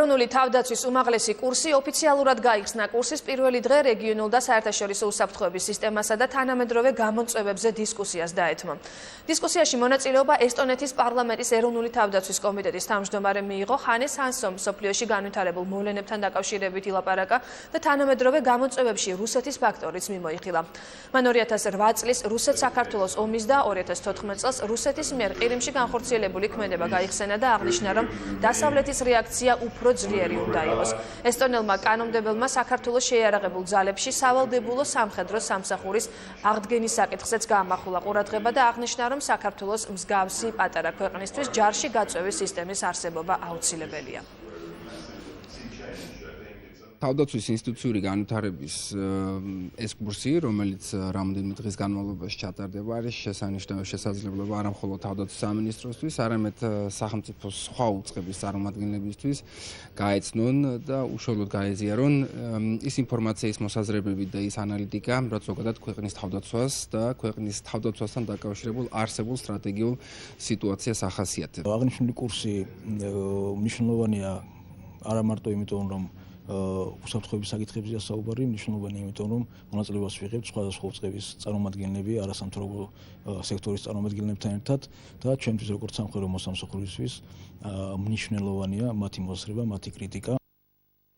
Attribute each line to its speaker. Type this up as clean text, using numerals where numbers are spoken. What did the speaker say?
Speaker 1: ეროვნული თავდაცვის უმაღლესი კურსი ოფიციალურად გაიხსნა. კურსის პირველი დღე რეგიონულ და საერთაშორისო უსაფრთხოების სისტემასა და თანამედროვე გამოწვევებზე დისკუსიას დაეთმო. დისკუსიაში მონაწილეობა ესტონეთის პარლამენტის ეროვნული თავდაცვის კომიტეტის თავმჯდომარემ მიიღო. ხანეს ჰანსომ მსოფლიოში განვითარებულ მოვლენებთან დაკავშირებით ილაპარაკა და თანამედროვე გამოწვევებში რუსეთის ფაქტორიც მიმოიხილა. მან 2008 წლის რუსეთ-საქართველოს ომის და 2014 წელს რუსეთის მიერ ყირიმში განხორციელებული ქმედება გაიხსენა და აღნიშნა, რომ დასავლეთის რეაქცია უფრო ძლიერი უნდა იყოს. ესტონელმა კანონმდებელმა საქართველოს შეიარაღებულ ძალებში სავალდებულო სამხედრო სამსახურის აღდგენის საკითხზეც გაამახვილა ყურადღება და აღნიშნა, რომ საქართველოს მსგავსი პატარა ქვეყნისთვის ჯარში გაწვევის სისტემის არსებობა აუცილებელია.
Speaker 2: თავდაცვის ინსტიტუციური განვითარების ეს კურსი, რომელიც რამდენიმე დღის განმავლობაში ჩატარდება, არის შესანიშნავი შესაძლებლობა არა მხოლოდ თავდაცვის სამინისტროსთვის, არამედ სახელმწიფოს სხვა უწყების წარმომადგენლებისთვის გაეცნონ და უშუალოდ გაეზიარონ ის ინფორმაციის მოსაზრებები და ის ანალიტიკა, რაც ზოგადად ქვეყნის თავდაცვას და ქვეყნის თავდაცვასთან დაკავშირებულ არსებულ სტრატეგიულ სიტუაციას ახასიათებს.
Speaker 3: აღნიშნული კურსი მნიშვნელოვანია არა მარტო იმიტომ, რომ უსაფრთხოების საკითხებზეა საუბარი, მნიშვნელოვანია იმიტომ, რომ მონაწილეობას ვიღებთ სხვადასხვა უწყების წარმომადგენლები, არასამთავრობო სექტორის წარმომადგენლებთან ერთად და ჩვენთვის როგორც სამხედრო მოსამსახურისთვის მნიშვნელოვანია მათი მოსწრება, მათი კრიტიკა.